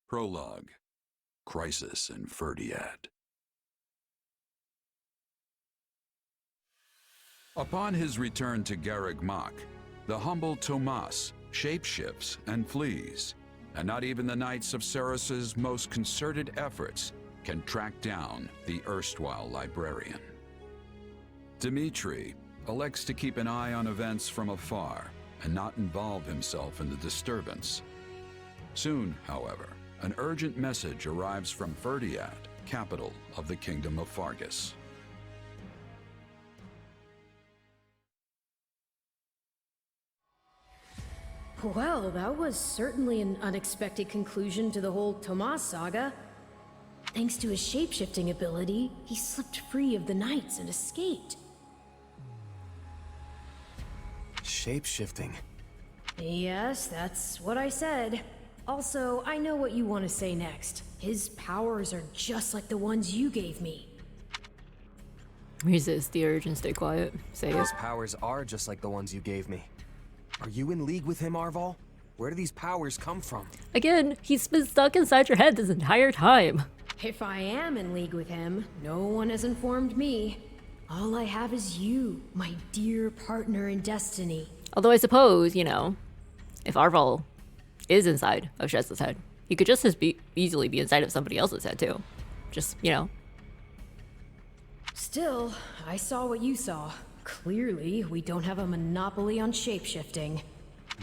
Prologue. Crisis in Fhirdiad. Upon his return to Garreg Mach, the humble Tomas shapeshifts and flees, and not even the Knights of Ceres's most concerted efforts can track down the erstwhile librarian. Dmitri elects to keep an eye on events from afar and not involve himself in the disturbance. Soon, however, an urgent message arrives from Fhirdiad, capital of the Kingdom of Fargus. Well, that was certainly an unexpected conclusion to the whole Tomas saga. Thanks to his shapeshifting ability, he slipped free of the Knights and escaped. Shapeshifting? Yes, that's what I said. Also, I know what you want to say next. His powers are just like the ones you gave me. Resist the urge and stay quiet. Say it. His powers are just like the ones you gave me. Are you in league with him, Arval? Where do these powers come from? Again, he's been stuck inside your head this entire time. If I am in league with him, no one has informed me. All I have is you, my dear partner in destiny. Although I suppose, you know, if Arval is inside of Shez's head, he could just as easily be inside of somebody else's head too. Just, you know. Still, I saw what you saw. Clearly, we don't have a monopoly on shapeshifting.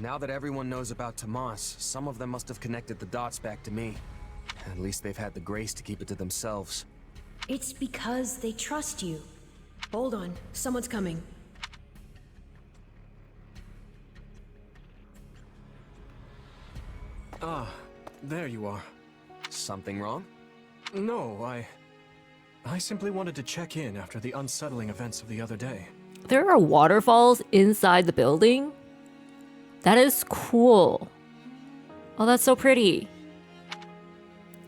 Now that everyone knows about Tomas, some of them must have connected the dots back to me. At least they've had the grace to keep it to themselves. It's because they trust you. Hold on, someone's coming. Ah, there you are. Something wrong? No, I simply wanted to check in after the unsettling events of the other day. There are waterfalls inside the building? That is cool. Oh, that's so pretty.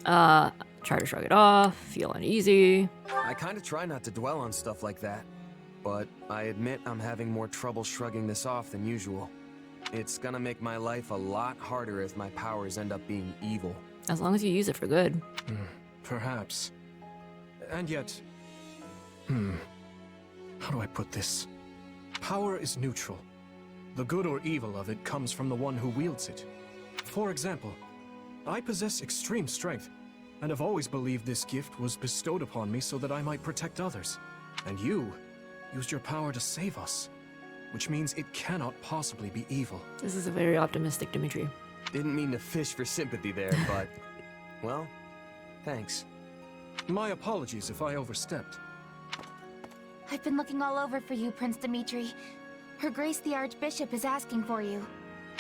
Try to shrug it off, feel uneasy. I kind of try not to dwell on stuff like that, but I admit I'm having more trouble shrugging this off than usual. It's gonna make my life a lot harder if my powers end up being evil. As long as you use it for good. Perhaps. And yet... How do I put this? Power is neutral. The good or evil of it comes from the one who wields it. For example, I possess extreme strength, and have always believed this gift was bestowed upon me so that I might protect others. And you used your power to save us, which means it cannot possibly be evil. This is a very optimistic Dmitri. Didn't mean to fish for sympathy there, but... well, thanks. My apologies if I overstepped. I've been looking all over for you, Prince Dmitri. Her Grace the Archbishop is asking for you.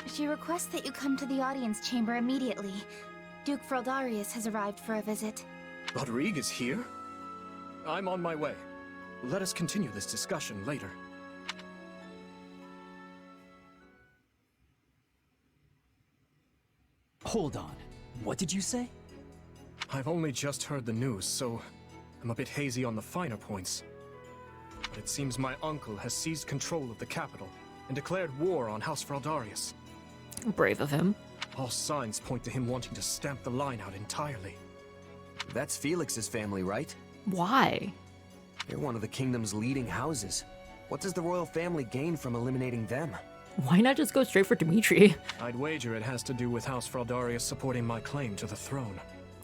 She requests that you come to the audience chamber immediately. Duke Fhirdiad has arrived for a visit. Rodrigue is here? I'm on my way. Let us continue this discussion later. Hold on. What did you say? I've only just heard the news, so I'm a bit hazy on the finer points. But it seems my uncle has seized control of the capital and declared war on House Fhirdiad. Brave of him. All signs point to him wanting to stamp the line out entirely. That's Felix's family, right? Why? They're one of the kingdom's leading houses. What does the royal family gain from eliminating them? Why not just go straight for Dmitri? I'd wager it has to do with House Fhirdiad supporting my claim to the throne.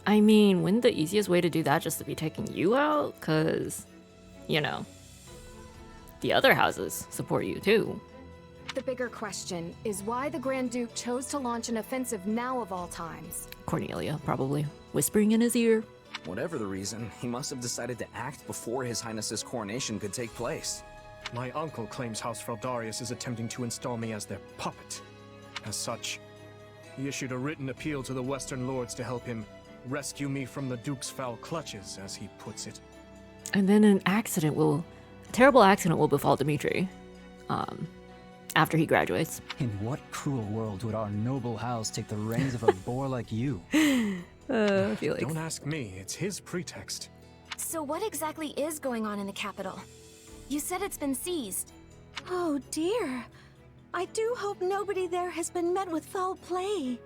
I mean, wouldn't the easiest way to do that just to be taking you out? Cause, you know, the other houses support you too. The bigger question is why the Grand Duke chose to launch an offensive now of all times. Cornelia, probably, whispering in his ear. Whatever the reason, he must have decided to act before His Highness's coronation could take place. My uncle claims House Fhirdiad is attempting to install me as their puppet. As such, he issued a written appeal to the Western Lords to help him rescue me from the Duke's foul clutches, as he puts it. And then a terrible accident will befall Dmitri. After he graduates. In what cruel world would our noble house take the reins of a boor like you? Felix. Don't ask me, it's his pretext. So what exactly is going on in the capital? You said it's been seized. Oh dear. I do hope nobody there has been met with foul play.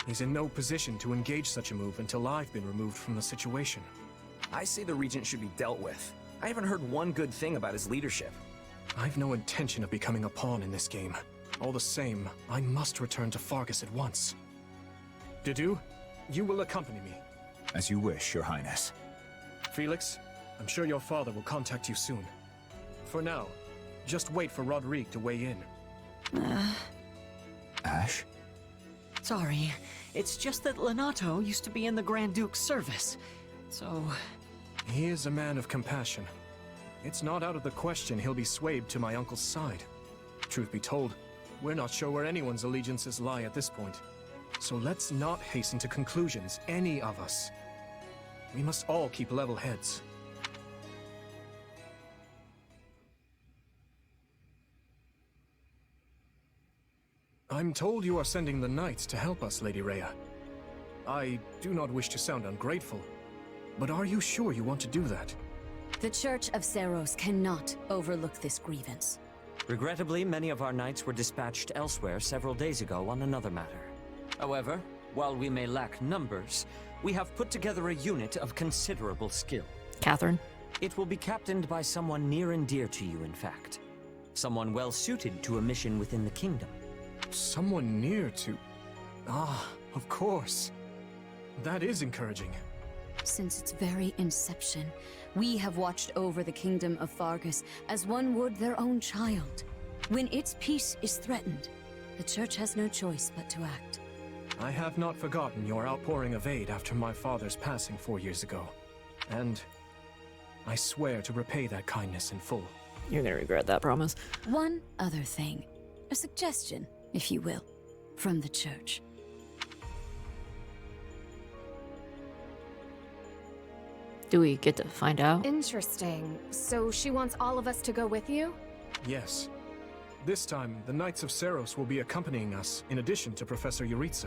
He's in no position to engage such a move until I've been removed from the situation. I say the Regent should be dealt with. I haven't heard one good thing about his leadership. I've no intention of becoming a pawn in this game. All the same, I must return to Fargus at once. Dedu, you will accompany me. As you wish, Your Highness. Felix, I'm sure your father will contact you soon. For now, just wait for Rodrigue to weigh in. Ash? Sorry, it's just that Lenato used to be in the Grand Duke's service, so... He is a man of compassion. It's not out of the question he'll be swayed to my uncle's side. Truth be told, we're not sure where anyone's allegiances lie at this point. So let's not hasten to conclusions, any of us. We must all keep level heads. I'm told you are sending the knights to help us, Lady Rhea. I do not wish to sound ungrateful, but are you sure you want to do that? The Church of Seros cannot overlook this grievance. Regrettably, many of our knights were dispatched elsewhere several days ago on another matter. However, while we may lack numbers, we have put together a unit of considerable skill. Catherine? It will be captained by someone near and dear to you, in fact. Someone well suited to a mission within the kingdom. Someone near to... Ah, of course. That is encouraging. Since its very inception, we have watched over the kingdom of Fargus as one would their own child. When its peace is threatened, the Church has no choice but to act. I have not forgotten your outpouring of aid after my father's passing 4 years ago. And I swear to repay that kindness in full. You're gonna regret that promise. One other thing. A suggestion, if you will, from the Church. Do we get to find out? Interesting. So she wants all of us to go with you? Yes. This time, the Knights of Seros will be accompanying us, in addition to Professor Yuritsa.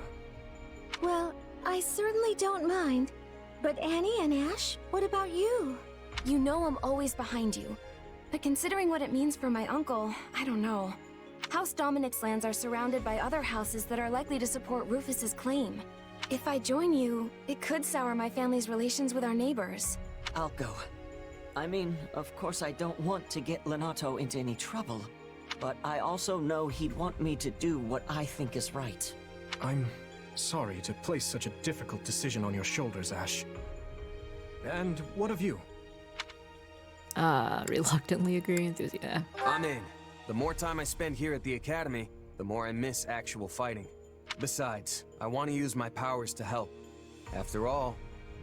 Well, I certainly don't mind. But Annie and Ash, what about you? You know I'm always behind you. But considering what it means for my uncle, I don't know. House Dominic's lands are surrounded by other houses that are likely to support Rufus's claim. If I join you, it could sour my family's relations with our neighbors. I'll go. I mean, of course I don't want to get Lenato into any trouble, but I also know he'd want me to do what I think is right. I'm sorry to place such a difficult decision on your shoulders, Ash. And what of you? Reluctantly agree, enthusiasm. I'm in. The more time I spend here at the Academy, the more I miss actual fighting. Besides, I want to use my powers to help. After all,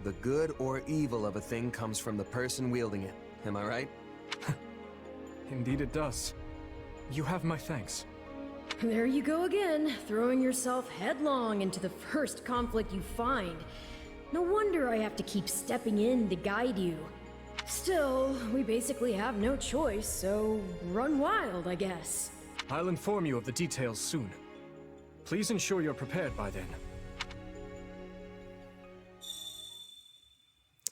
the good or evil of a thing comes from the person wielding it. Am I right? Indeed it does. You have my thanks. There you go again, throwing yourself headlong into the first conflict you find. No wonder I have to keep stepping in to guide you. Still, we basically have no choice, so run wild, I guess. I'll inform you of the details soon. Please ensure you're prepared by then.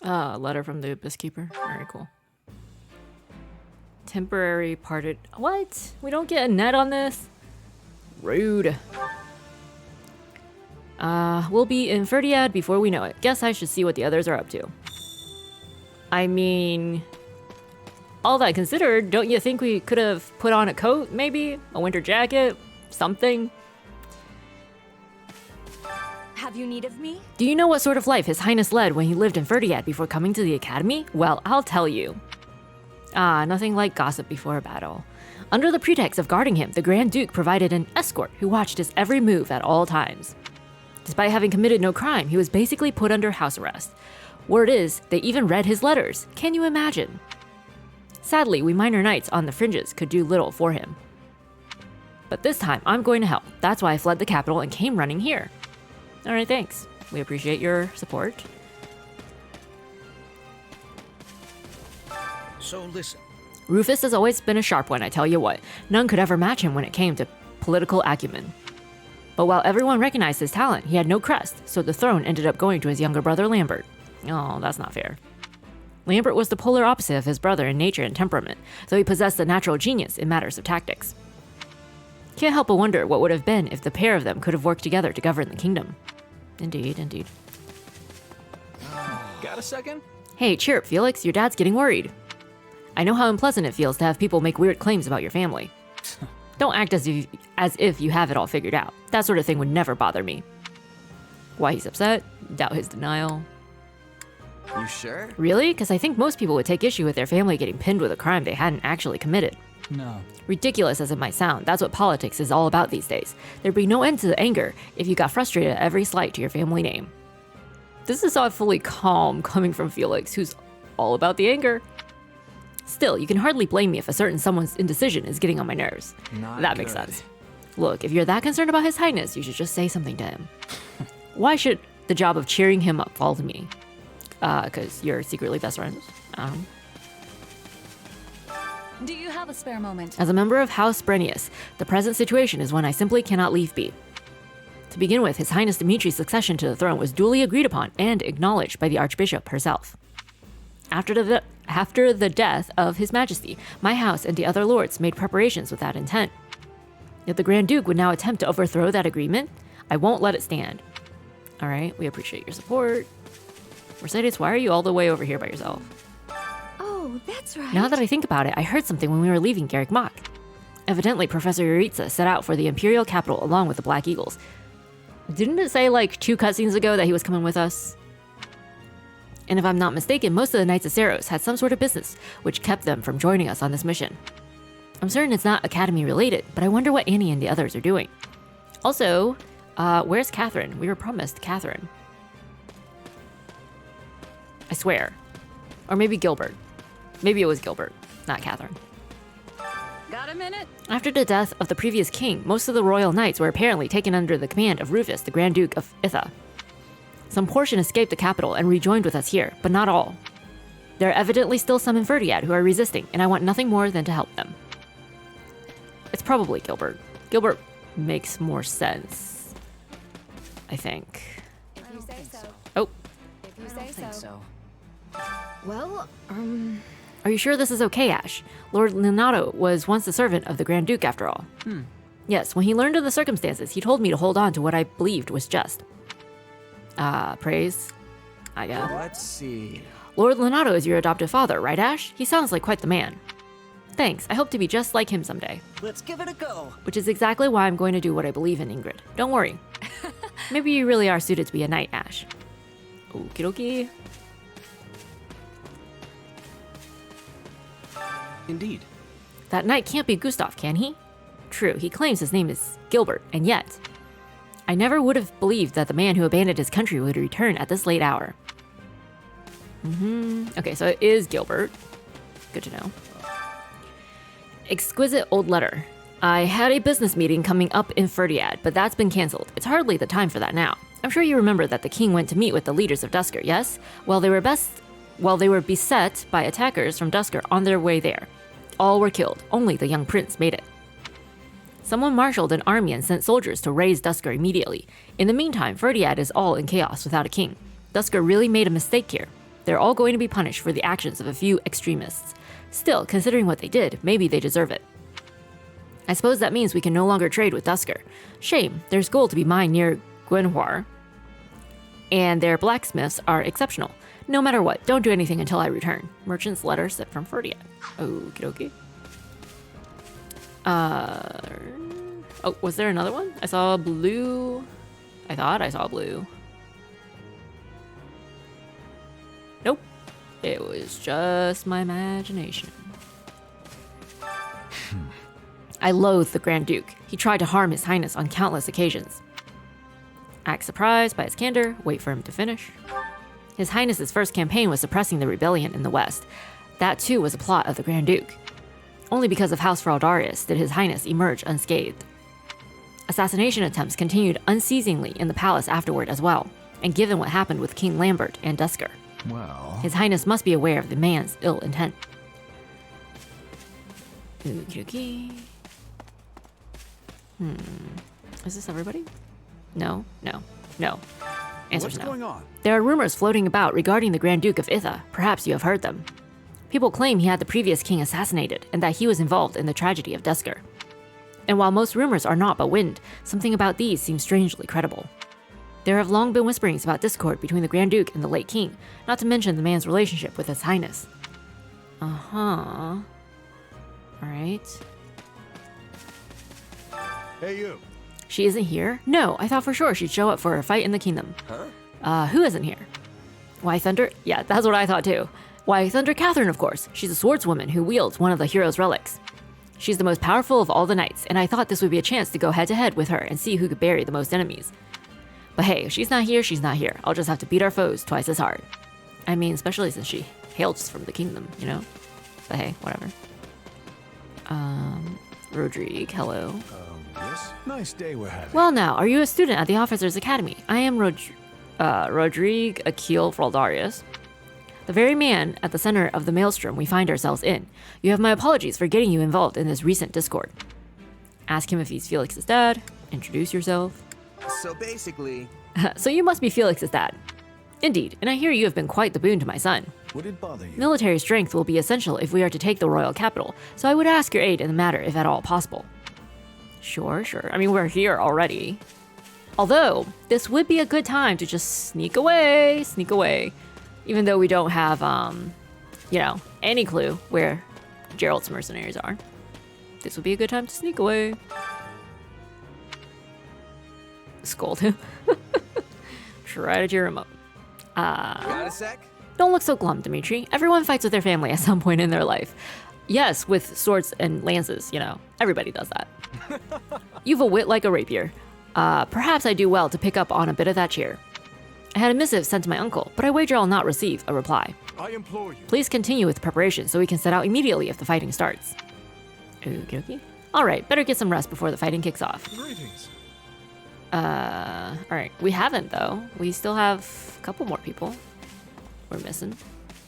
Letter from the Abyss Keeper. Very cool. Temporary parted... What? We don't get a net on this? Rude. We'll be in Fhirdiad before we know it. Guess I should see what the others are up to. I mean... all that considered, don't you think we could have put on a coat, maybe? A winter jacket? Something? Have you need of me? Do you know what sort of life His Highness led when he lived in Fhirdiad before coming to the Academy? Well, I'll tell you. Nothing like gossip before a battle. Under the pretext of guarding him, the Grand Duke provided an escort who watched his every move at all times. Despite having committed no crime, he was basically put under house arrest. Word is, they even read his letters. Can you imagine? Sadly, we minor knights on the fringes could do little for him. But this time, I'm going to help. That's why I fled the capital and came running here. Alright, thanks. We appreciate your support. So listen. Rufus has always been a sharp one, I tell you what. None could ever match him when it came to political acumen. But while everyone recognized his talent, he had no crest, so the throne ended up going to his younger brother Lambert. Oh, that's not fair. Lambert was the polar opposite of his brother in nature and temperament, though he possessed a natural genius in matters of tactics. Can't help but wonder what would have been if the pair of them could have worked together to govern the kingdom. Indeed, indeed. Got a second? Hey, cheer up, Felix. Your dad's getting worried. I know how unpleasant it feels to have people make weird claims about your family. Don't act as if you have it all figured out. That sort of thing would never bother me. Why he's upset? Doubt his denial. You sure? Really? Because I think most people would take issue with their family getting pinned with a crime they hadn't actually committed. No. Ridiculous as it might sound, that's what politics is all about these days. There'd be no end to the anger if you got frustrated at every slight to your family name. This is awfully calm coming from Felix, who's all about the anger. Still, you can hardly blame me if a certain someone's indecision is getting on my nerves. That makes sense. Look, if you're that concerned about His Highness, you should just say something to him. Why should the job of cheering him up fall to me? Because you're secretly best friends? Do you have a spare moment? As a member of House Brenius, the present situation is one I simply cannot leave be. To begin with, His Highness Dimitri's succession to the throne was duly agreed upon and acknowledged by the Archbishop herself. After the death of His Majesty, my house and the other lords made preparations with that intent. If the Grand Duke would now attempt to overthrow that agreement, I won't let it stand. Alright, we appreciate your support. Mercedes, why are you all the way over here by yourself? Oh, that's right. Now that I think about it, I heard something when we were leaving Garrick Mach. Evidently, Professor Yuritsa set out for the Imperial capital along with the Black Eagles. Didn't it say like 2 cutscenes ago that he was coming with us? And if I'm not mistaken, most of the Knights of Seros had some sort of business, which kept them from joining us on this mission. I'm certain it's not Academy related, but I wonder what Annie and the others are doing. Also, where's Catherine? We were promised Catherine. I swear. Or maybe Gilbert. Maybe it was Gilbert, not Catherine. Got a minute? After the death of the previous king, most of the royal knights were apparently taken under the command of Rufus, the Grand Duke of Itha. Some portion escaped the capital and rejoined with us here, but not all. There are evidently still some in Fhirdiad who are resisting, and I want nothing more than to help them. It's probably Gilbert. Gilbert makes more sense, I think. If you say so. Oh. If you say so. Well, Are you sure this is okay, Ash? Lord Leonardo was once the servant of the Grand Duke, after all. Yes, when he learned of the circumstances, he told me to hold on to what I believed was just. Praise, I guess. Let's see. Lord Leonardo is your adoptive father, right, Ash? He sounds like quite the man. Thanks, I hope to be just like him someday. Let's give it a go. Which is exactly why I'm going to do what I believe in, Ingrid. Don't worry. Maybe you really are suited to be a knight, Ash. Okie dokie. Indeed. That knight can't be Gustav, can he? True, he claims his name is Gilbert, and yet... I never would have believed that the man who abandoned his country would return at this late hour. Okay, so it is Gilbert. Good to know. Exquisite old letter. I had a business meeting coming up in Fhirdiad, but that's been cancelled. It's hardly the time for that now. I'm sure you remember that the king went to meet with the leaders of Duscur, yes? Well, they were beset by attackers from Duscur on their way there. All were killed. Only the young prince made it. Someone marshaled an army and sent soldiers to raise Duscur immediately. In the meantime, Fhirdiad is all in chaos without a king. Duscur really made a mistake here. They're all going to be punished for the actions of a few extremists. Still, considering what they did, maybe they deserve it. I suppose that means we can no longer trade with Duscur. Shame, there's gold to be mined near Gwenhwar. And their blacksmiths are exceptional. No matter what, don't do anything until I return. Merchant's letter sent from Fhirdiad. Okie dokie. Oh, was there another one? I saw blue. I thought I saw blue. Nope. It was just my imagination. I loathe the Grand Duke. He tried to harm His Highness on countless occasions. Act surprised by his candor, wait for him to finish. His Highness's first campaign was suppressing the rebellion in the West. That too was a plot of the Grand Duke. Only because of House Fhirdiad did His Highness emerge unscathed. Assassination attempts continued unceasingly in the palace afterward as well, and given what happened with King Lambert and Duscur, Well... His Highness must be aware of the man's ill intent. Okie dokie. Is this everybody? No. Answer's What's no. going on? There are rumors floating about regarding the Grand Duke of Itha. Perhaps you have heard them. People claim he had the previous king assassinated, and that he was involved in the tragedy of Duscur. And while most rumors are naught but wind, something about these seems strangely credible. There have long been whisperings about discord between the Grand Duke and the late King, not to mention the man's relationship with His Highness. Uh-huh. Alright. Hey, you. She isn't here? No, I thought for sure she'd show up for a fight in the kingdom. Huh? Who isn't here? Why, Thunder? Yeah, that's what I thought too. Why, Thunder Catherine, of course. She's a swordswoman who wields one of the hero's relics. She's the most powerful of all the knights, and I thought this would be a chance to go head-to-head with her and see who could bury the most enemies. But hey, if she's not here, she's not here. I'll just have to beat our foes twice as hard. I mean, especially since she hails from the kingdom, you know? But hey, whatever. Rodrigue, hello. Yes? Nice day we're having. Well now, are you a student at the Officers' Academy? I am Rodrigue Akil Fraldarius, the very man at the center of the maelstrom we find ourselves in. You have my apologies for getting you involved in this recent discord. Ask him if he's Felix's dad. Introduce yourself. So basically... So you must be Felix's dad. Indeed, and I hear you have been quite the boon to my son. Would it bother you? Military strength will be essential if we are to take the royal capital, so I would ask your aid in the matter if at all possible. Sure. I mean, we're here already. Although, this would be a good time to just sneak away. Even though we don't have, you know, any clue where Geralt's mercenaries are. This would be a good time to sneak away. Scold him. Try to cheer him up. Got a sec? Don't look so glum, Dimitri. Everyone fights with their family at some point in their life. Yes, with swords and lances, you know. Everybody does that. You've a wit like a rapier. Perhaps I do well to pick up on a bit of that cheer. I had a missive sent to my uncle, but I wager I'll not receive a reply. I implore you. Please continue with preparation so we can set out immediately if the fighting starts. Okie dokie. Alright, better get some rest before the fighting kicks off. Greetings. Alright. We haven't, though. We still have a couple more people we're missing.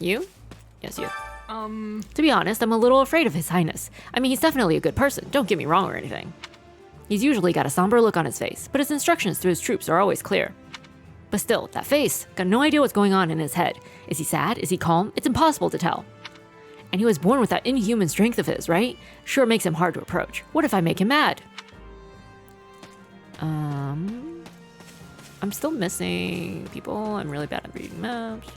You? Yes, you. To be honest, I'm a little afraid of His Highness. I mean, he's definitely a good person, don't get me wrong or anything. He's usually got a somber look on his face, but his instructions to his troops are always clear. But still, that face, got no idea what's going on in his head. Is he sad? Is he calm? It's impossible to tell. And he was born with that inhuman strength of his, right? Sure makes him hard to approach. What if I make him mad? I'm still missing people. I'm really bad at reading maps.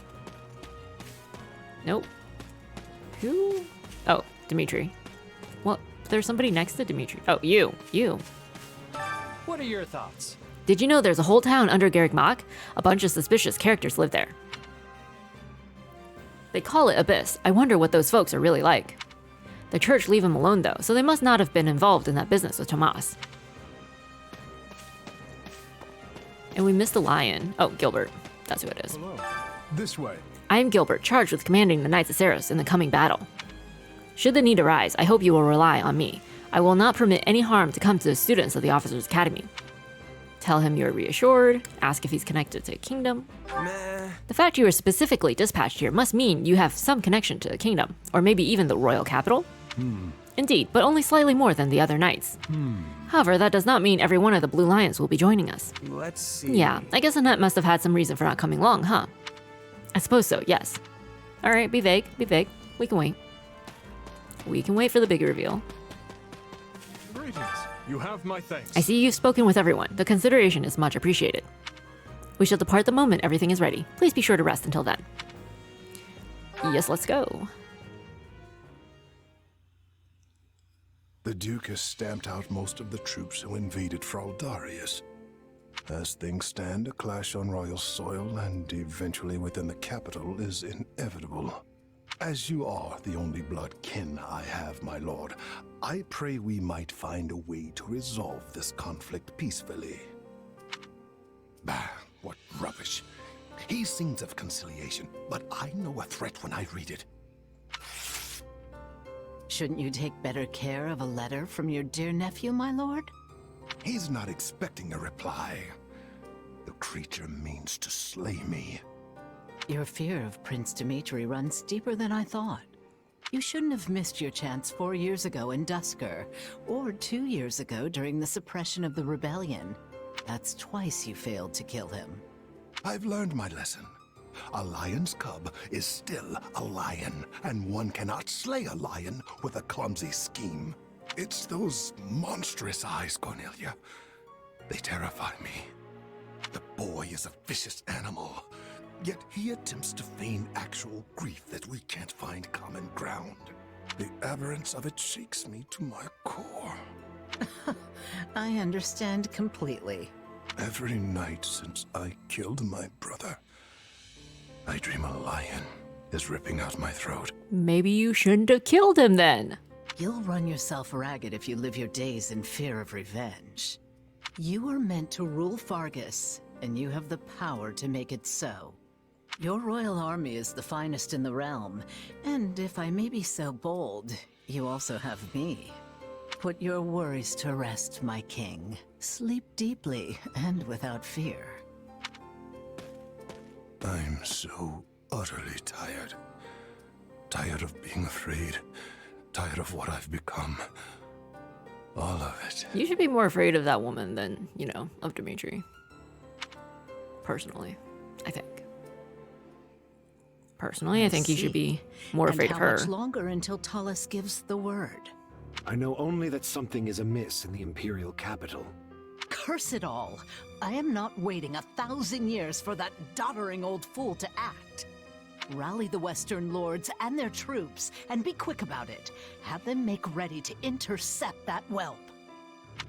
Nope. Who? Oh, Dimitri. Well, there's somebody next to Dimitri. Oh, you. What are your thoughts? Did you know there's a whole town under Garrick Mach? A bunch of suspicious characters live there. They call it Abyss. I wonder what those folks are really like. The church leave him alone though, so they must not have been involved in that business with Tomas. And we missed a lion. Oh, Gilbert. That's who it is. Hello. This way. I am Gilbert, charged with commanding the Knights of Saros in the coming battle. Should the need arise, I hope you will rely on me. I will not permit any harm to come to the students of the Officers' Academy. Tell him you're reassured, ask if he's connected to the kingdom. Meh. The fact you were specifically dispatched here must mean you have some connection to the kingdom, or maybe even the royal capital? Indeed, but only slightly more than the other knights. However, that does not mean every one of the Blue Lions will be joining us. Let's see. Yeah, I guess Annette must have had some reason for not coming along, huh? I suppose so, yes. Alright, be vague. We can wait. We can wait for the big reveal. Greetings. You have my thanks. I see you've spoken with everyone. The consideration is much appreciated. We shall depart the moment everything is ready. Please be sure to rest until then. Yes, let's go. The Duke has stamped out most of the troops who invaded Fraldarius. As things stand, a clash on royal soil and eventually within the capital is inevitable. As you are the only blood kin I have, my lord, I pray we might find a way to resolve this conflict peacefully. Bah, what rubbish. He sings of conciliation, but I know a threat when I read it. Shouldn't you take better care of a letter from your dear nephew, my lord? He's not expecting a reply. The creature means to slay me. Your fear of Prince Dimitri runs deeper than I thought. You shouldn't have missed your chance 4 years ago in Dusker, or 2 years ago during the suppression of the rebellion. That's twice you failed to kill him. I've learned my lesson. A lion's cub is still a lion, and one cannot slay a lion with a clumsy scheme. It's those monstrous eyes, Cornelia. They terrify me. The boy is a vicious animal, yet he attempts to feign actual grief that we can't find common ground. The aberrance of it shakes me to my core. I understand completely. Every night since I killed my brother, I dream a lion is ripping out my throat. Maybe you shouldn't have killed him then. You'll run yourself ragged if you live your days in fear of revenge. You were meant to rule Fargus, and you have the power to make it so. Your royal army is the finest in the realm, and if I may be so bold, you also have me. Put your worries to rest, my king. Sleep deeply and without fear. I'm so utterly tired. Tired of being afraid. Tired of what I've become. All of it. You should be more afraid of that woman than, you know, of Dimitri. Personally, I think. Personally, I think you should be more afraid of her. And how much longer until Tullus gives the word? I know only that something is amiss in the Imperial capital. Curse it all! I am not waiting 1,000 years for that doddering old fool to act. Rally the Western lords and their troops, and be quick about it. Have them make ready to intercept that whelp.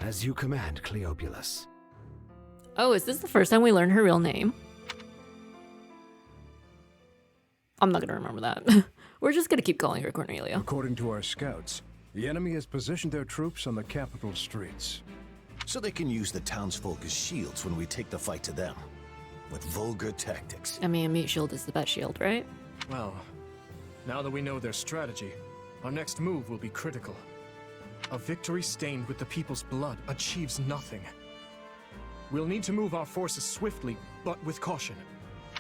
As you command, Cleobulus. Oh, is this the first time we learn her real name? I'm not gonna remember that. We're just gonna keep calling her Cornelia. According to our scouts, the enemy has positioned their troops on the capital streets. So they can use the townsfolk as shields when we take the fight to them. With vulgar tactics. I mean, a meat shield is the best shield, right? Well, now that we know their strategy, our next move will be critical. A victory stained with the people's blood achieves nothing. We'll need to move our forces swiftly, but with caution.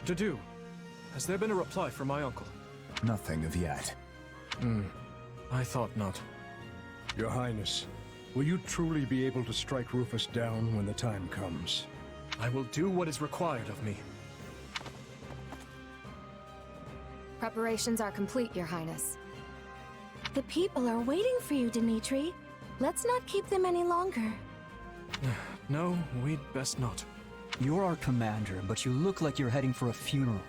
Dedu, has there been a reply from my uncle? Nothing of yet. I thought not. Your Highness, will you truly be able to strike Rufus down when the time comes? I will do what is required of me. Preparations are complete, Your Highness. The people are waiting for you, Dimitri. Let's not keep them any longer. No, we'd best not. You're our commander, but you look like you're heading for a funeral.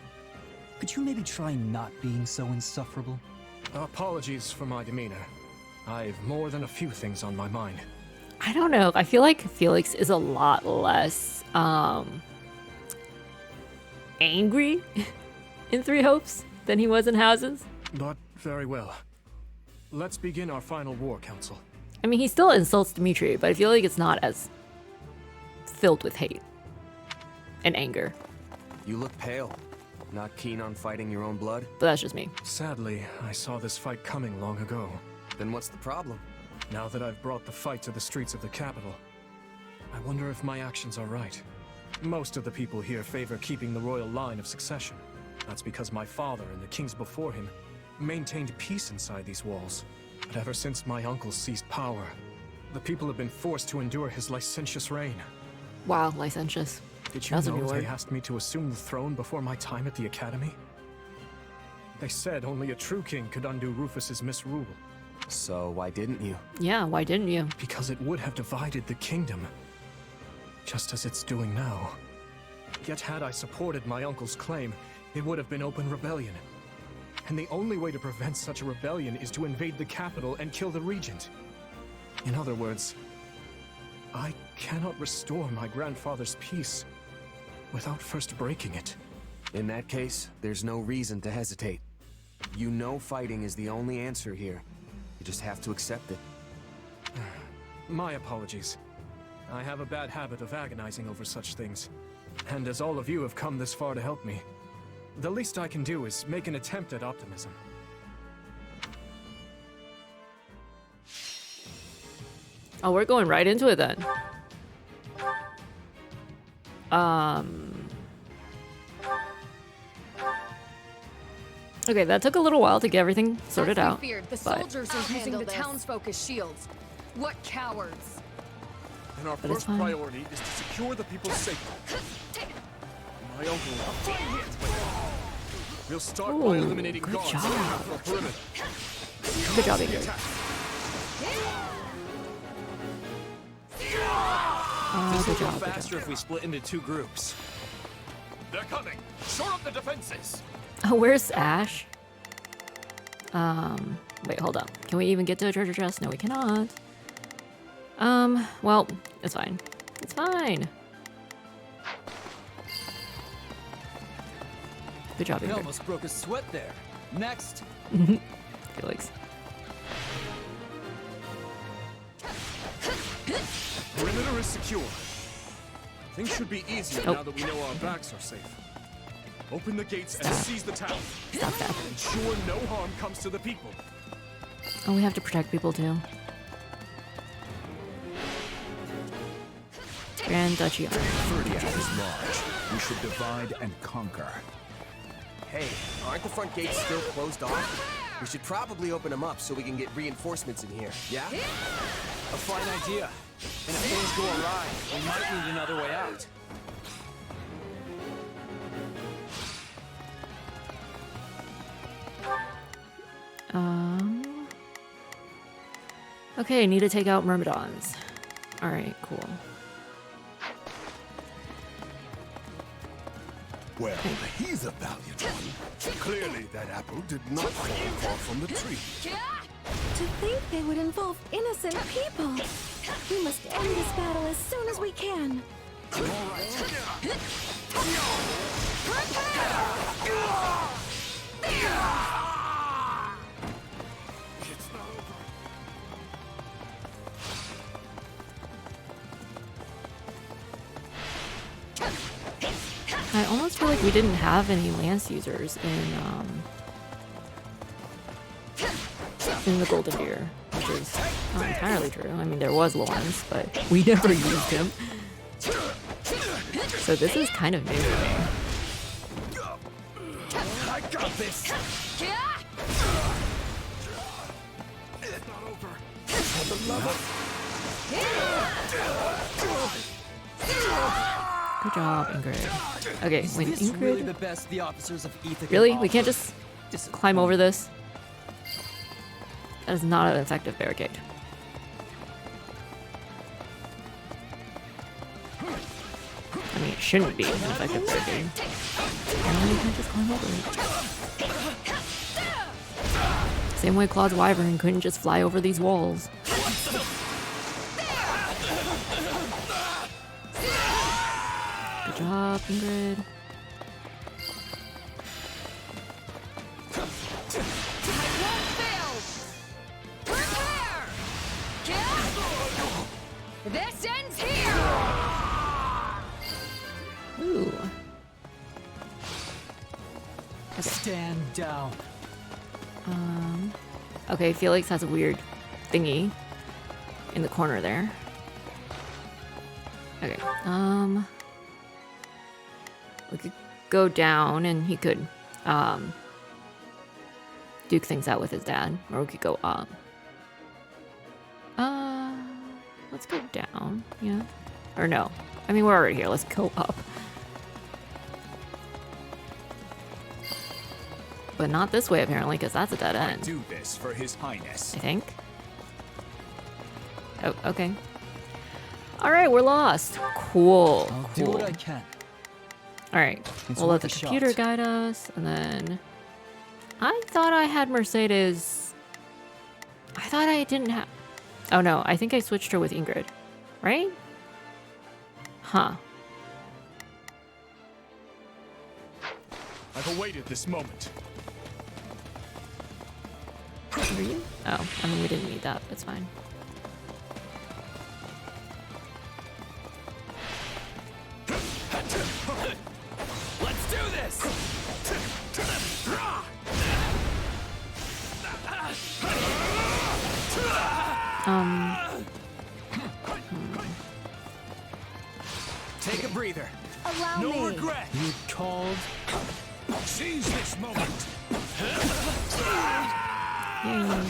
Could you maybe try not being so insufferable? Apologies for my demeanor. I've more than a few things on my mind. I don't know. I feel like Felix is a lot less angry in Three Hopes than he was in Houses. But very well. Let's begin our final war, Council. I mean, he still insults Dimitri, but I feel like it's not as filled with hate and anger. You look pale. Not keen on fighting your own blood? But that's just me. Sadly, I saw this fight coming long ago. Then what's the problem? Now that I've brought the fight to the streets of the capital, I wonder if my actions are right. Most of the people here favor keeping the royal line of succession. That's because my father and the kings before him maintained peace inside these walls. But ever since my uncle seized power, the people have been forced to endure his licentious reign. Wow, licentious. Did you know they asked me to assume the throne before my time at the academy? They said only a true king could undo Rufus's misrule. So why didn't you? Yeah, why didn't you? Because it would have divided the kingdom, just as it's doing now. Yet had I supported my uncle's claim, it would have been open rebellion. And the only way to prevent such a rebellion is to invade the capital and kill the regent. In other words, I cannot restore my grandfather's peace without first breaking it. In that case, there's no reason to hesitate. You know fighting is the only answer here. You just have to accept it. My apologies. I have a bad habit of agonizing over such things. And as all of you have come this far to help me, the least I can do is make an attempt at optimism. Oh, we're going right into it then. Okay, that took a little while to get everything sorted out. Feared, the but soldiers are using the townsfolk as shields. What cowards! And our first priority is to secure the people's safety. My uncle. We'll start by eliminating guards job. for a perimeter. Good job, Ingrid. This will good go job, good faster if we split into 2 groups. They're coming. Shore up the defenses. Oh, where's Ash? Wait, hold up. Can we even get to a treasure chest? No, we cannot. Well, it's fine. It's fine. Good job, You Ingrid. almost broke a sweat there. Next. Felix. Perimeter is secure. Things should be easier now that we know our backs are safe. Open the gates and seize the town. Stop that. Ensure no harm comes to the people. Oh, we have to protect people too. Grand Duchy Army. Fhirdiad is large. We should divide and conquer. Hey, aren't the front gates still closed off? We should probably open them up so we can get reinforcements in here, yeah? A fine idea. And if things go awry, we might need another way out. Okay, need to take out Myrmidons. Alright, cool. Well, he's a valiant one. Clearly, that apple did not fall far from the tree. To think they would involve innocent people. We must end this battle as soon as we can. I almost feel like we didn't have any lance users in the Golden Deer, which is not entirely true. I mean, there was Lawrence, but we never used him. So this is kind of new for me. I got this. Good job, Ingrid. Okay, wait, Is this really Ingrid? the best the officers of Ethic Really? can We can't offer? just climb over this? That is not an effective barricade. I mean, it shouldn't be an effective barricade. And we can't just climb over it. Same way Claude's Wyvern couldn't just fly over these walls. Good job, Ingrid. This ends here! Ooh. Okay. Stand down. Okay, Felix has a weird thingy in the corner there. Okay, we could go down and he could, duke things out with his dad, or we could go up. Let's go down, yeah. Or no, I mean, we're already here, let's go up. But not this way, apparently, because that's a dead end. Do this for His Highness. I think. Oh, okay. Alright, we're lost. Cool. I'll cool. do what I can. Alright, It's we'll let worth the a computer shot. guide us, and then... I thought I had Mercedes... I thought I didn't have... Oh no, I think I switched her with Ingrid. Right? Huh. I've awaited this moment. Were you? Oh, I mean, we didn't need that. It's fine. Let's do this! Take a breather. Allow No me. regret! You called. Seize this moment! Yay.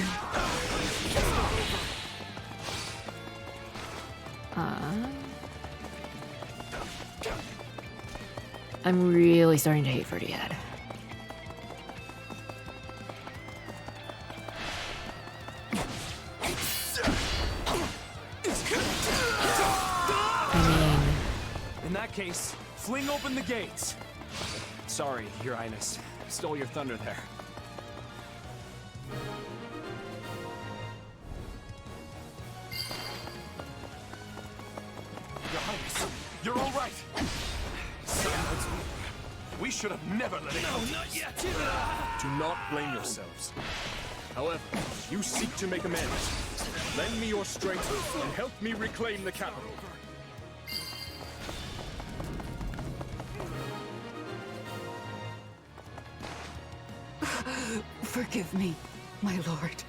I'm really starting to hate Fhirdiad. I that case, fling open the gates. Sorry, Your Highness. Stole your thunder there. Your Highness, you're all right. We should have never let it go. No, not yet. Do not blame yourselves. However, you seek to make amends. Lend me your strength and help me reclaim the capital. Forgive me, my lord.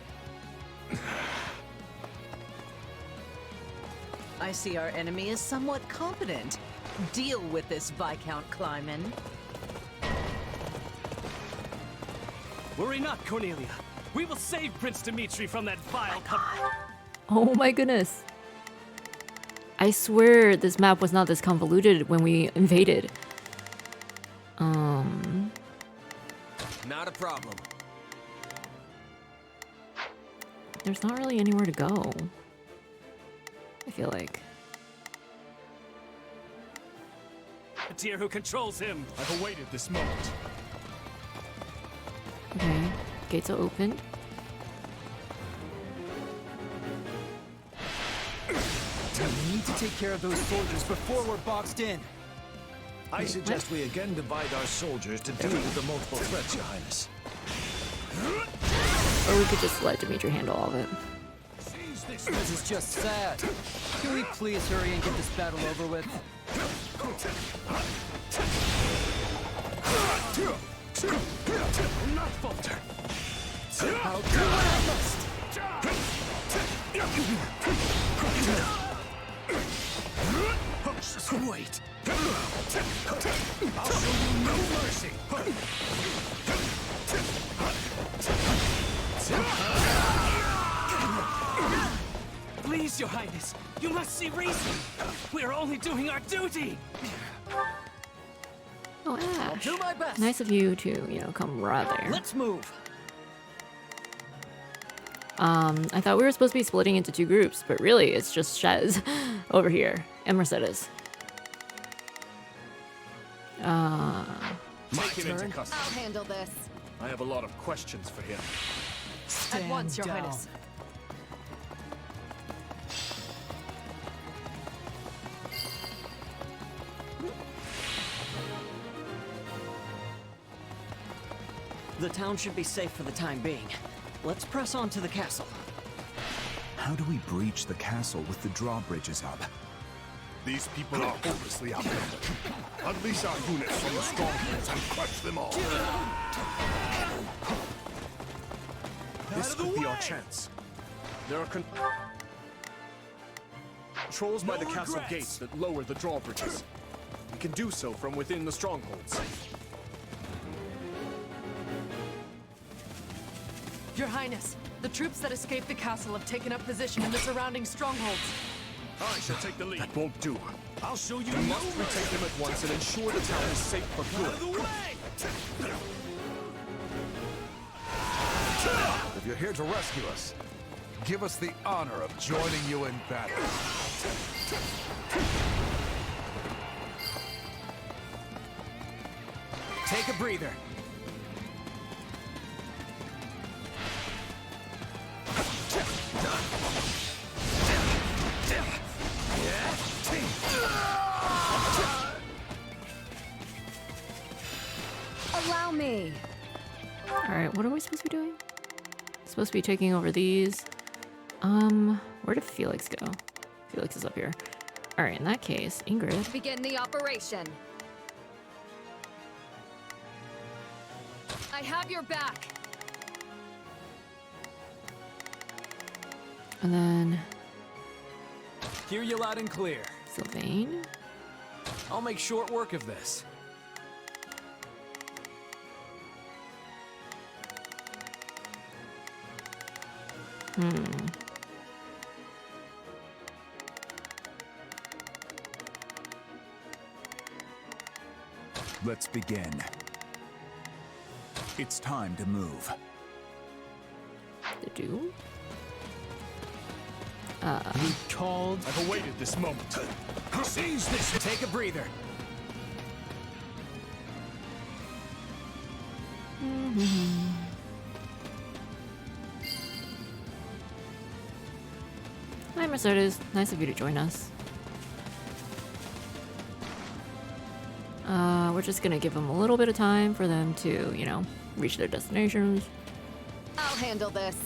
I see our enemy is somewhat competent. Deal with this, Viscount Kleiman. Worry not, Cornelia. We will save Prince Dimitri from that vile couple. Oh my goodness. I swear this map was not this convoluted when we invaded. Not a problem. There's not really anywhere to go. I feel like. The dear who controls him. I've awaited this moment. Okay, gates are open. We need to take care of those soldiers before we're boxed in. I suggest we again divide our soldiers to deal with the multiple threats, Your Highness. Or we could just let Dimitri handle all of it. This is just sad. Can we please hurry and get this battle over with? Not falter. I'll do what I must. Just wait. I'll show you no mercy. Please, Your Highness, you must see reason. We are only doing our duty. Oh, Ash. Do my best. Nice of you to, come right there. Let's move. I thought we were supposed to be splitting into two groups, but really it's just Shez over here and Mercedes. Take him into custody. I'll handle this. I have a lot of questions for him. At once, Your down. Highness. The town should be safe for the time being. Let's press on to the castle. How do we breach the castle with the drawbridges up? These people are hopelessly outnumbered. Unleash our units from the strongholds and crush them all. This could be our chance. There are controls by the castle gates that lower the drawbridges. We can do so from within the strongholds. Your Highness, the troops that escaped the castle have taken up position in the surrounding strongholds. I shall take the lead. That won't do. I'll show you. We must retake them at once and ensure the town is safe for good. Out of the way! If you're here to rescue us, give us the honor of joining you in battle. Take a breather. Allow me. Alright, what are we supposed to be doing? Supposed to be taking over these. Where did Felix go? Felix is up here. Alright, in that case, Ingrid. Begin the operation. I have your back. And then Hear you loud and clear. Sylvain. I'll make short work of this. Let's begin. It's time to move. The do? I've awaited this moment. Seize this. Take a breather. Hi, Mercedes. Nice of you to join us. We're just gonna give them a little bit of time for them to, you know, reach their destinations. I'll handle this.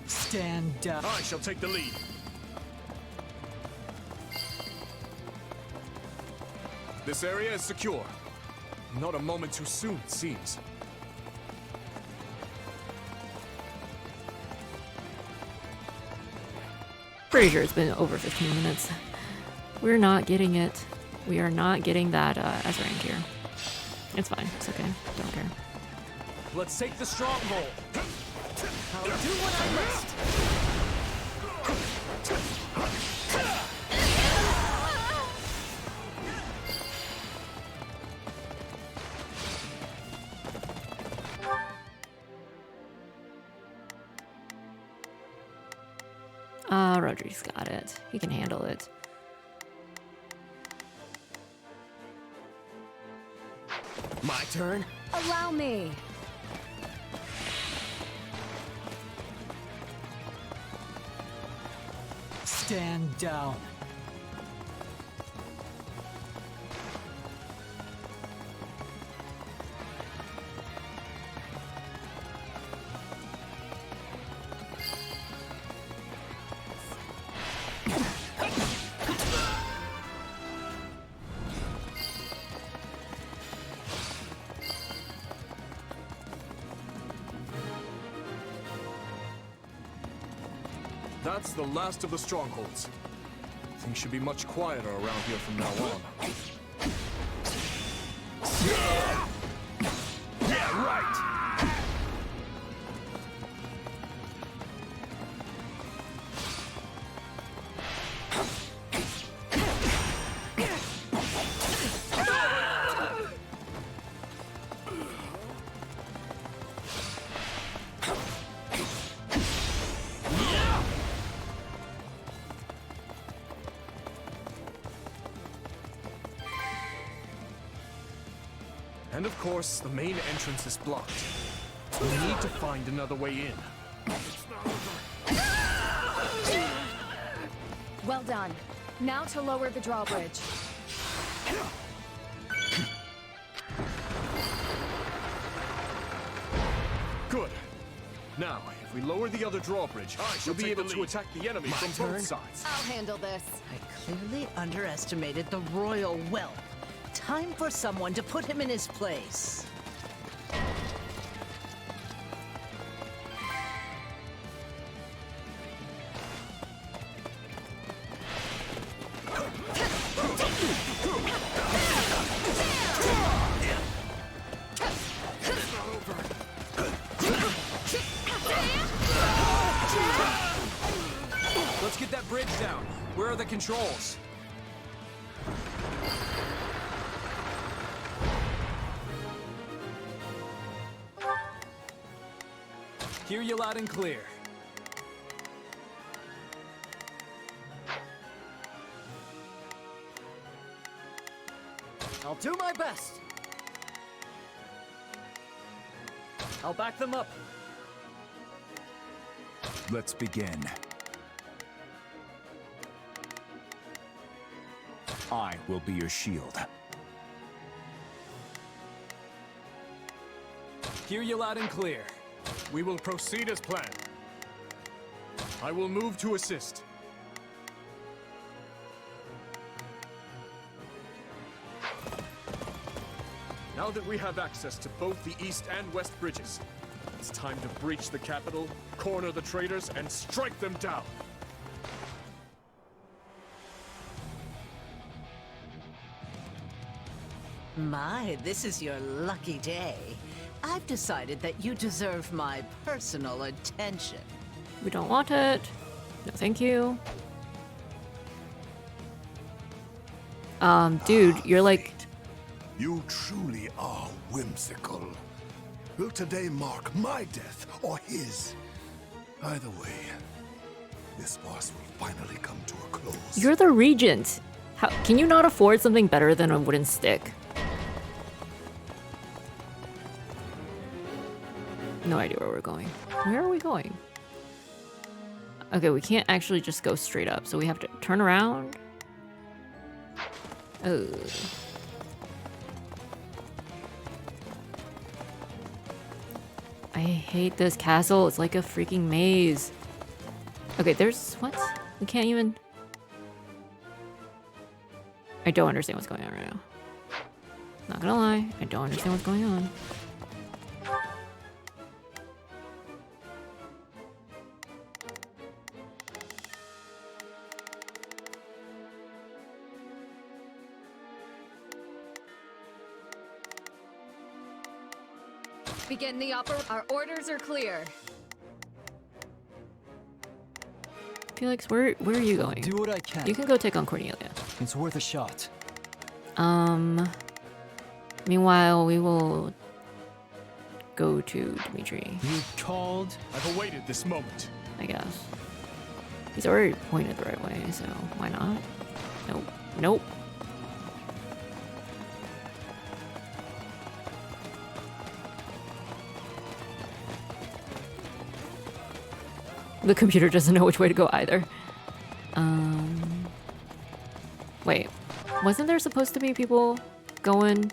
Stand down. I shall take the lead. This area is secure. Not a moment too soon, it seems. Pretty sure it's been over 15 minutes. We're not getting it. We are not getting that S rank here. It's fine. It's okay. Don't care. Let's take the stronghold. I'll do what I must. Rodri's got it. He can handle it. My turn? Allow me. Stand down. That's the last of the strongholds. Things should be much quieter around here from now on. Yeah, right! And of course, the main entrance is blocked. We need to find another way in. Well done. Now to lower the drawbridge. Good. Now, if we lower the other drawbridge, we'll be able to attack the enemy from both sides. I'll handle this. I clearly underestimated the royal wealth. Time for someone to put him in his place. Let's get that bridge down. Where are the controls? Hear you loud and clear. I'll do my best. I'll back them up. Let's begin. I will be your shield. Hear you loud and clear. We will proceed as planned. I will move to assist. Now that we have access to both the east and west bridges, it's time to breach the capital, corner the traitors, and strike them down. My, this is your lucky day. I've decided that you deserve my personal attention. We don't want it. No, thank you. Dude, you're like... You truly are whimsical. Will today mark my death or his? Either way, this boss will finally come to a close. You're the regent. How can you not afford something better than a wooden stick? No idea where we're going. Where are we going? Okay, we can't actually just go straight up, so we have to turn around. Oh. I hate this castle. It's like a freaking maze. Okay, there's... what? We can't even... I don't understand what's going on right now. Not gonna lie, I don't understand what's going on. Begin the Our orders are clear. Felix, where are you going? Do what I can. You can go take on Cornelia. It's worth a shot. Meanwhile, we will go to Dimitri. You called? I've awaited this moment. I guess. He's already pointed the right way, so why not? Nope. Nope. The computer doesn't know which way to go either. Wait. Wasn't there supposed to be people going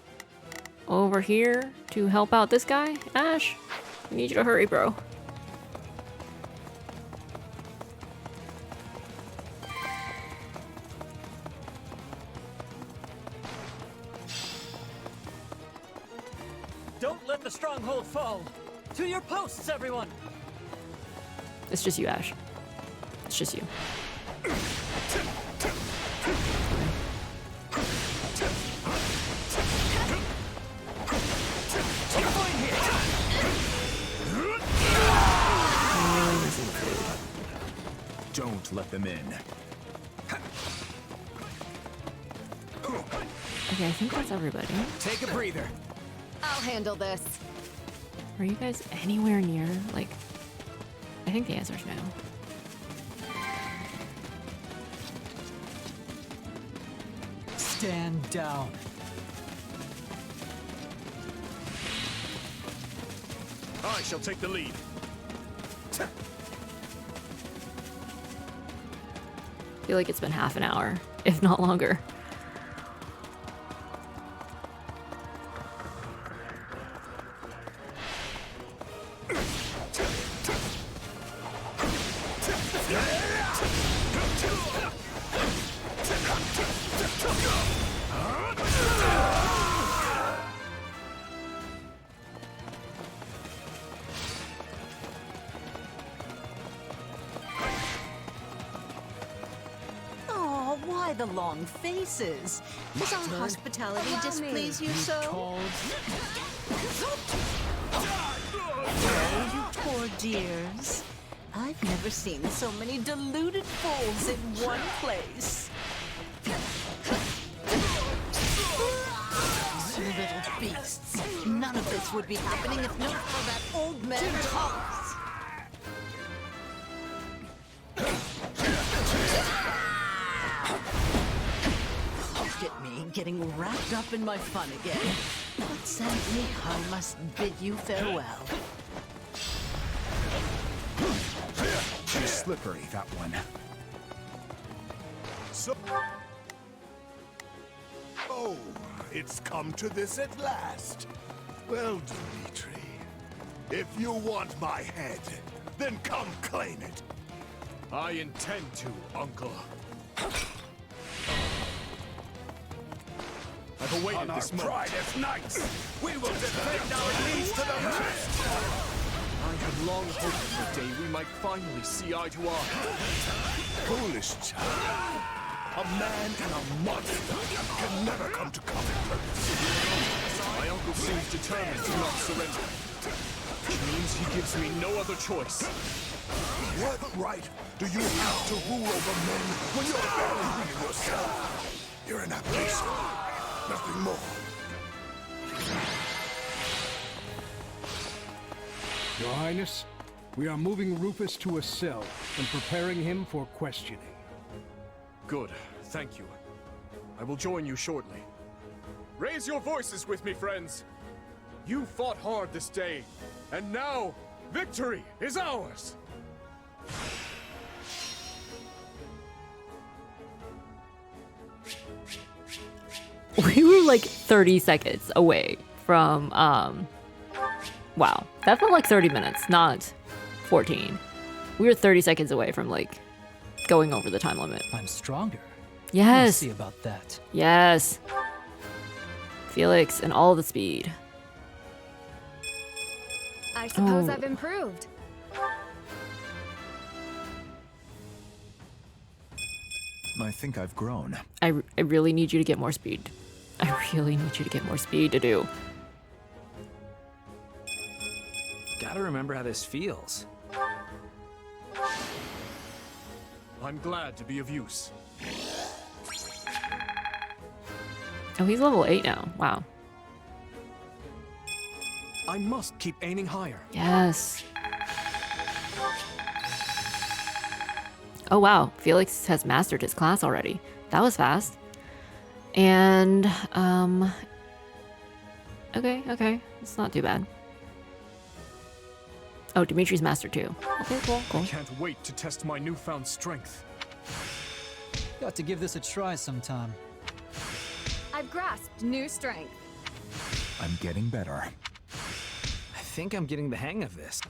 over here to help out this guy? Ash, I need you to hurry, bro. Don't let the stronghold fall! To your posts, everyone! It's just you, Ash. It's just you. Don't let them in. Okay, I think that's everybody. Take a breather. I'll handle this. Are you guys anywhere near, like... I think the answer's no. Stand down. I shall take the lead. I feel like it's been half an hour, if not longer. Oh, why the long faces? Does our hospitality displease you so? Oh, you poor dears. I've never seen so many deluded fools in one place. Little beasts. None of this would be happening if not for that old man Thomas. Look at me getting wrapped up in my fun again. But sadly, I must bid you farewell. Too slippery, that one. So... Oh, it's come to this at last. Well, Dimitri, if you want my head, then come claim it. I intend to, Uncle. I've awaited this moment. Pride as knights, we will defend our knees to the rest. I had long hoped for the day we might finally see eye to eye. Foolish child. A man and a monster can never come to common purpose. My uncle seems determined to not surrender. Which means he gives me no other choice. What right do you have to rule over men when you're barely ruling yourself? You're an apparition, nothing more. Your Highness, we are moving Rufus to a cell and preparing him for questioning. Good, thank you. I will join you shortly. Raise your voices with me, friends! You fought hard this day, And now, victory is ours! We were like 30 seconds away from, wow. That felt like 30 minutes, not 14. We were 30 seconds away from, like, going over the time limit. I'm stronger. Yes. We'll see about that. Yes. Felix and all the speed. I suppose Oh. I've improved. I think I've grown. I really need you to get more speed. I really need you to get more speed to do. Gotta remember how this feels. I'm glad to be of use. Oh, he's level 8 now. Wow. I must keep aiming higher. Yes. Oh wow, Felix has mastered his class already. That was fast. And, okay. It's not too bad. Oh, Dimitri's mastered too. Okay, cool. I can't wait to test my newfound strength. Got to give this a try sometime. I've grasped new strength. I'm getting better. I think I'm getting the hang of this.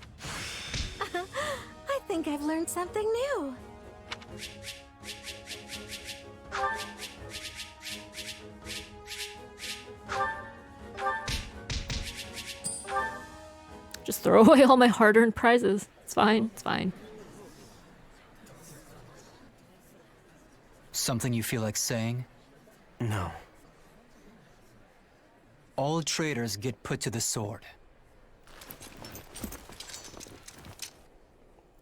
I think I've learned something new. Just throw away all my hard-earned prizes. It's fine. It's fine. Something you feel like saying? No. All traitors get put to the sword.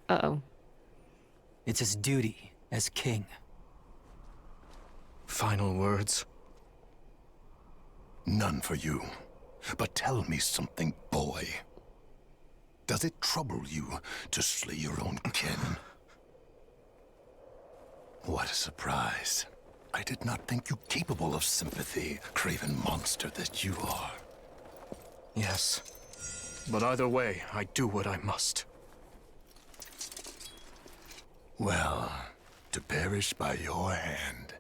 Uh-oh. It's his duty as king. Final words? None for you. But tell me something, boy. Does it trouble you to slay your own kin? What a surprise. I did not think you capable of sympathy, craven monster that you are. Yes. But either way, I do what I must. Well, to perish by your hand,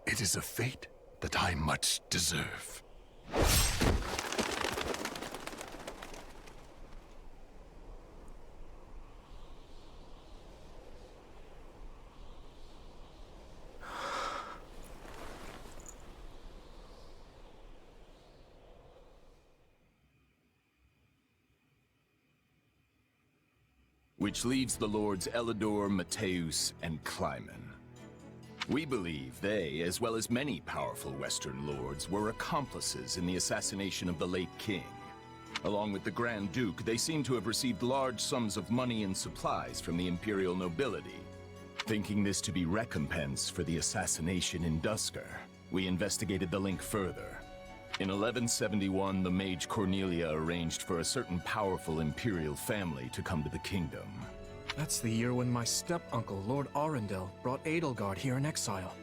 it is a fate that I much deserve. Which leaves the lords Elidor, Mateus, and Kleiman. We believe they, as well as many powerful Western lords, were accomplices in the assassination of the late king. Along with the Grand Duke, they seem to have received large sums of money and supplies from the imperial nobility. Thinking this to be recompense for the assassination in Duscur, we investigated the link further. In 1171, the mage Cornelia arranged for a certain powerful imperial family to come to the kingdom. That's the year when my step-uncle, Lord Arundel, brought Edelgard here in exile.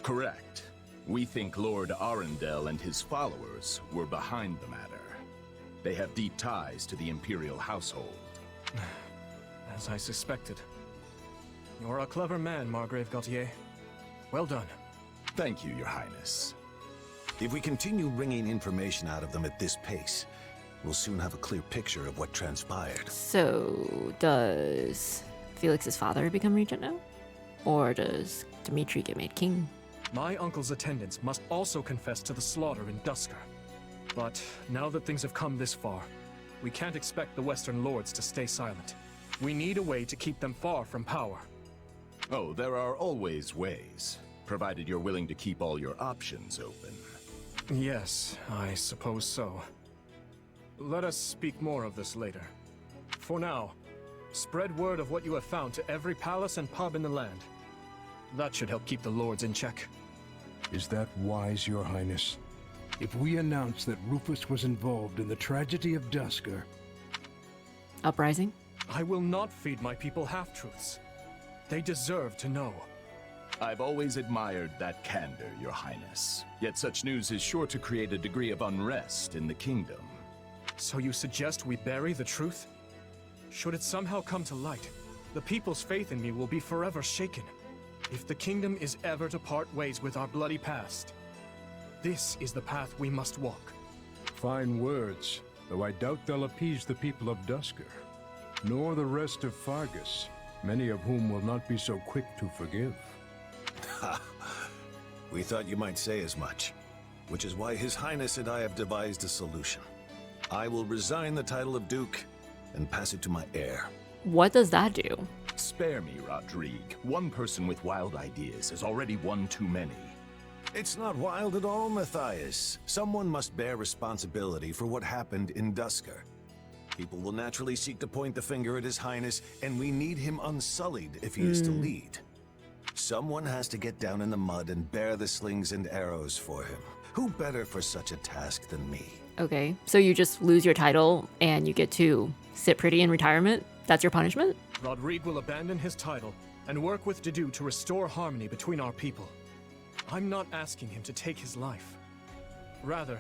Correct. We think Lord Arundel and his followers were behind the matter. They have deep ties to the imperial household. As I suspected. You're a clever man, Margrave Gautier. Well done. Thank you, Your Highness. If we continue wringing information out of them at this pace, we'll soon have a clear picture of what transpired. So, does Felix's father become regent now? Or does Dimitri get made king? My uncle's attendants must also confess to the slaughter in Duscur. But now that things have come this far, we can't expect the Western lords to stay silent. We need a way to keep them far from power. Oh, there are always ways, provided you're willing to keep all your options open. Yes, I suppose so. Let us speak more of this later. For now, spread word of what you have found to every palace and pub in the land. That should help keep the lords in check. Is that wise, Your Highness? If we announce that Rufus was involved in the tragedy of Duscur... Uprising? I will not feed my people half-truths. They deserve to know. I've always admired that candor, Your Highness. Yet such news is sure to create a degree of unrest in the kingdom. So you suggest we bury the truth? Should it somehow come to light, the people's faith in me will be forever shaken. If the kingdom is ever to part ways with our bloody past, this is the path we must walk. Fine words, though I doubt they'll appease the people of Duscur, nor the rest of Fargus, many of whom will not be so quick to forgive. Ha! We thought you might say as much, which is why His Highness and I have devised a solution. I will resign the title of Duke and pass it to my heir. What does that do? Spare me, Rodrigue. One person with wild ideas is already one too many. It's not wild at all, Matthias. Someone must bear responsibility for what happened in Duscur. People will naturally seek to point the finger at His Highness, and we need him unsullied if he is to lead. Someone has to get down in the mud and bear the slings and arrows for him. Who better for such a task than me? Okay, so you just lose your title and you get to sit pretty in retirement? That's your punishment? Rodrigue will abandon his title and work with Dedue to restore harmony between our people. I'm not asking him to take his life. Rather,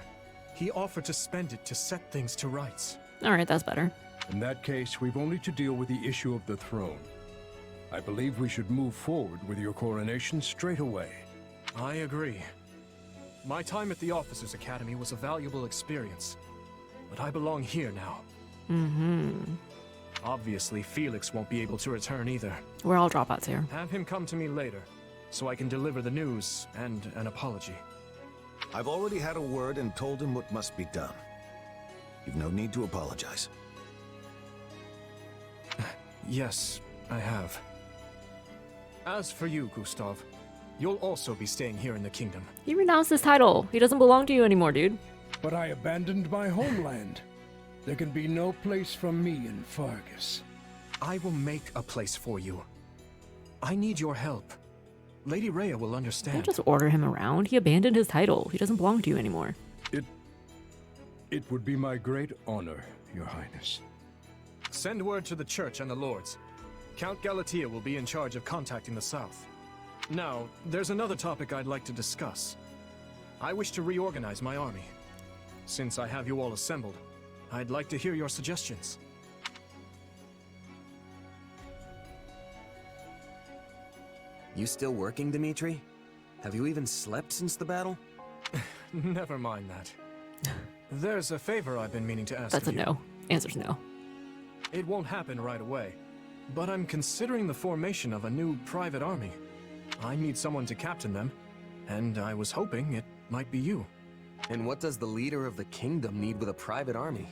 he offered to spend it to set things to rights. Alright, that's better. In that case, we've only to deal with the issue of the throne. I believe we should move forward with your coronation straight away. I agree. My time at the Officers' Academy was a valuable experience, but I belong here now. Obviously, Felix won't be able to return either. We're all dropouts here. Have him come to me later, so I can deliver the news and an apology. I've already had a word and told him what must be done. You've no need to apologize. Yes, I have. As for you, Gustav, you'll also be staying here in the kingdom. He renounced his title. He doesn't belong to you anymore, dude. But I abandoned my homeland. There can be no place for me in Fargus. I will make a place for you. I need your help. Lady Rhea will understand. Don't just order him around. He abandoned his title. He doesn't belong to you anymore. It would be my great honor, Your Highness. Send word to the church and the lords. Count Galatea will be in charge of contacting the south. Now, there's another topic I'd like to discuss. I wish to reorganize my army. Since I have you all assembled, I'd like to hear your suggestions. You still working, Dimitri? Have you even slept since the battle? Never mind that. There's a favor I've been meaning to ask That's a of you. no. Answer's no. It won't happen right away, but I'm considering the formation of a new private army. I need someone to captain them, and I was hoping it might be you. And what does the leader of the kingdom need with a private army?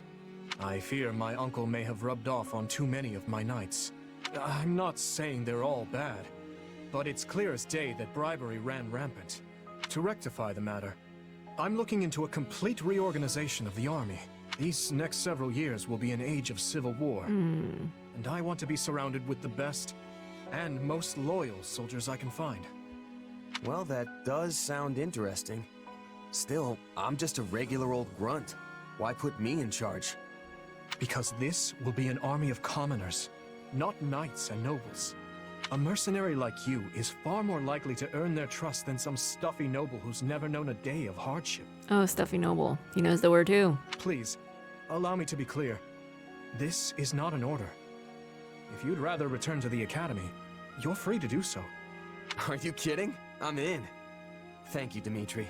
I fear my uncle may have rubbed off on too many of my knights. I'm not saying they're all bad, but it's clear as day that bribery ran rampant. To rectify the matter, I'm looking into a complete reorganization of the army. These next several years will be an age of civil war, and I want to be surrounded with the best and most loyal soldiers I can find. Well, that does sound interesting. Still, I'm just a regular old grunt. Why put me in charge? Because this will be an army of commoners, not knights and nobles. A mercenary like you is far more likely to earn their trust than some stuffy noble who's never known a day of hardship. Oh, stuffy noble. He knows the word too. Please, allow me to be clear. This is not an order. If you'd rather return to the academy, you're free to do so. Are you kidding? I'm in. Thank you, Dimitri.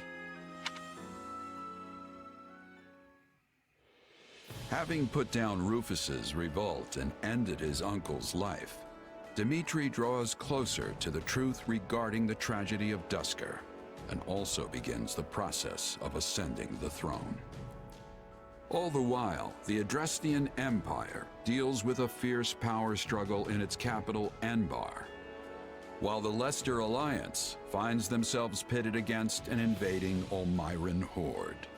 Having put down Rufus's revolt and ended his uncle's life, Dimitri draws closer to the truth regarding the tragedy of Duscur, and also begins the process of ascending the throne. All the while, the Adrestian Empire deals with a fierce power struggle in its capital, Enbar, while the Leicester Alliance finds themselves pitted against an invading Olmyran horde.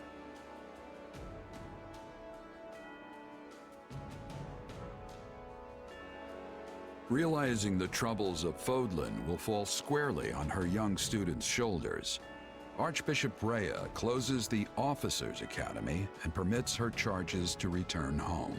Realizing the troubles of Fodlan will fall squarely on her young students' shoulders, Archbishop Rhea closes the Officers' Academy and permits her charges to return home.